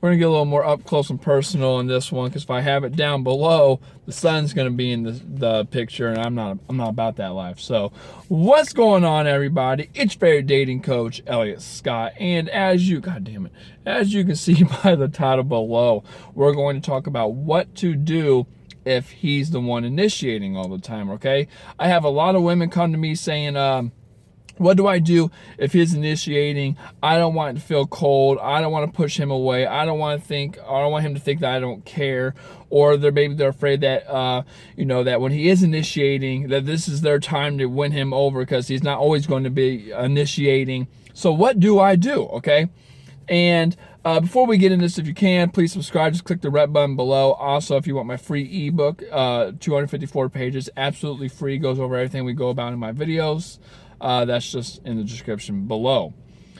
we're gonna get a little more up close and personal in this one, because if I have it down below, the sun's gonna be in the picture, and I'm not about that life. So what's going on, everybody? It's your favorite dating coach, Elliot Scott, and as you can see by the title below, we're going to talk about what to do if he's the one initiating all the time. Okay, I have a lot of women come to me saying, what do I do if he's initiating? I don't want it to feel cold. I don't want to push him away. I don't want him to think that I don't care. Or they're afraid that, that when he is initiating, that this is their time to win him over, because he's not always going to be initiating. So what do I do? Okay. And before we get into this, if you can, please subscribe. Just click the red button below. Also, if you want my free ebook, 254 pages, absolutely free, goes over everything we go about in my videos. That's just in the description below.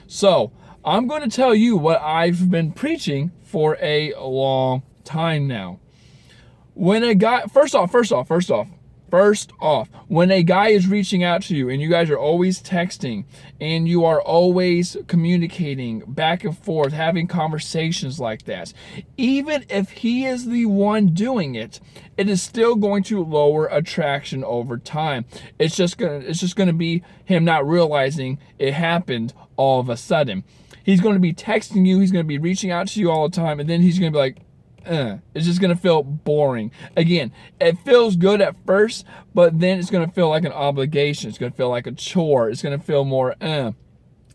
So I'm going to tell you what I've been preaching for a long time now. When a guy, first off, when a guy is reaching out to you and you guys are always texting and you are always communicating back and forth, having conversations like that, even if he is the one doing it, it is still going to lower attraction over time. It's just gonna be him not realizing it happened all of a sudden. He's going to be texting you, he's going to be reaching out to you all the time, and then he's going to be like, it's just gonna feel boring. Again, it feels good at first, but then it's gonna feel like an obligation. It's gonna feel like a chore. It's gonna feel more,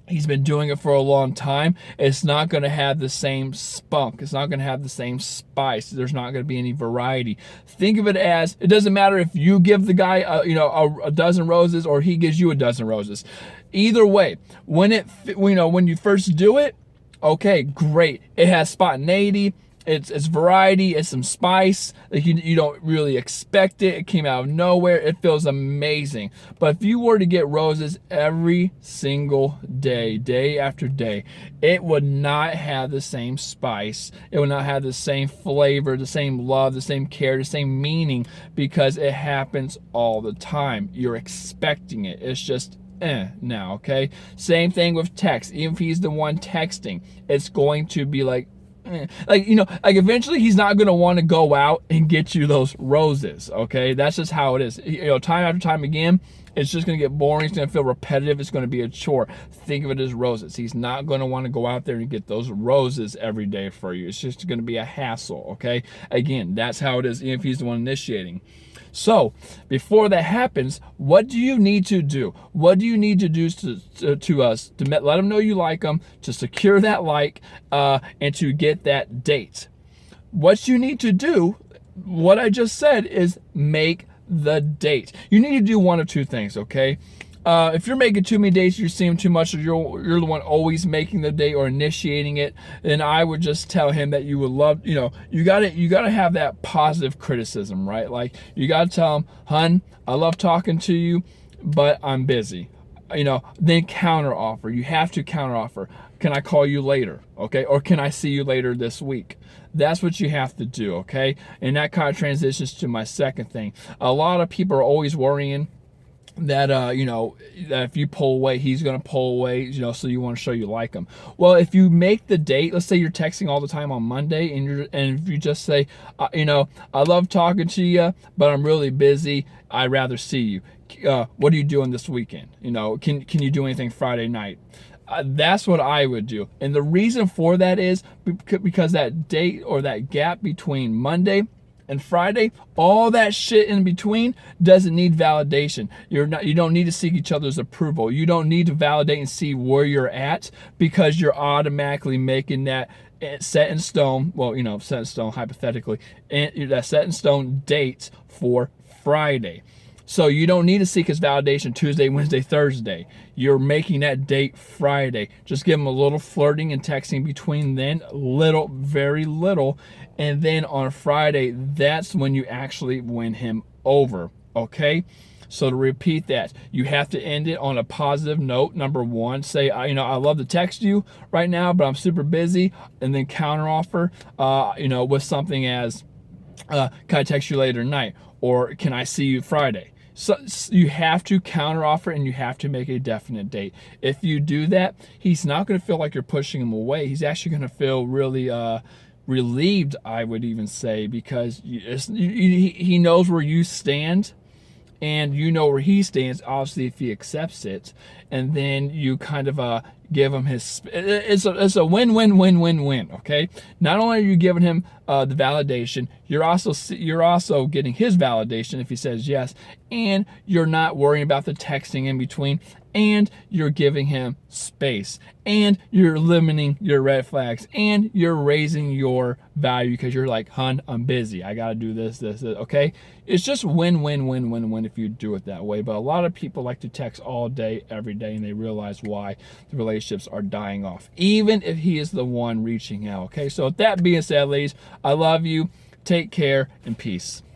he's been doing it for a long time. It's not gonna have the same spunk. It's not gonna have the same spice. There's not gonna be any variety. Think of it as, it doesn't matter if you give the guy a dozen roses or he gives you a dozen roses. Either way, when you first do it, okay, great. It has spontaneity. It's variety, it's some spice. Like you don't really expect it. It came out of nowhere. It feels amazing. But if you were to get roses every single day, day after day, it would not have the same spice. It would not have the same flavor, the same love, the same care, the same meaning, because it happens all the time. You're expecting it. It's just now, okay? Same thing with text. Even if he's the one texting, it's going to be like eventually he's not going to want to go out and get you those roses, okay? That's just how it is. Time after time again, it's just going to get boring. It's going to feel repetitive. It's going to be a chore. Think of it as roses. He's not going to want to go out there and get those roses every day for you. It's just going to be a hassle, okay? Again, that's how it is, even if he's the one initiating. So before that happens, what do you need to do? What do you need to do to let them know you like them, to secure that like, and to get that date? What you need to do, what I just said, is make the date. You need to do one of two things, okay? If you're making too many dates, you're seeing too much, or you're the one always making the date or initiating it, then I would just tell him that you would love, you gotta have that positive criticism, right? Like, you gotta tell him, hun, I love talking to you, but I'm busy. Then counter offer. You have to counter offer. Can I call you later? Okay, or can I see you later this week? That's what you have to do, okay? And that kind of transitions to my second thing. A lot of people are always worrying that that if you pull away, he's going to pull away, so you want to show you like him. Well, if you make the date, let's say you're texting all the time on Monday, and if you just say, I love talking to you, but I'm really busy, I'd rather see you. What are you doing this weekend? Can you do anything Friday night? That's what I would do. And the reason for that is because that date or that gap between Monday and Friday, all that shit in between doesn't need validation. You don't need to seek each other's approval. You don't need to validate and see where you're at, because you're automatically making that set in stone, set in stone hypothetically, and that set in stone date for Friday. So you don't need to seek his validation Tuesday, Wednesday, Thursday. You're making that date Friday. Just give him a little flirting and texting between then, very little. And then on Friday, that's when you actually win him over, okay? So to repeat that, you have to end it on a positive note. Number one, say, I love to text you right now, but I'm super busy. And then counteroffer, with something as, can I text you later tonight? Or can I see you Friday? So you have to counteroffer and you have to make a definite date. If you do that, he's not going to feel like you're pushing him away. He's actually going to feel really relieved, I would even say, because he knows where you stand and you know where he stands, obviously, if he accepts it. And then you kind of give him his, it's a win-win-win-win-win, okay? Not only are you giving him the validation, you're also getting his validation if he says yes, and you're not worrying about the texting in between, and you're giving him space, and you're limiting your red flags, and you're raising your value because you're like, hun, I'm busy, I gotta do this, okay? It's just win-win-win-win-win if you do it that way. But a lot of people like to text all day, every day, and they realize why the relationships are dying off, even if he is the one reaching out, okay? So with that being said, ladies, I love you, take care, and peace.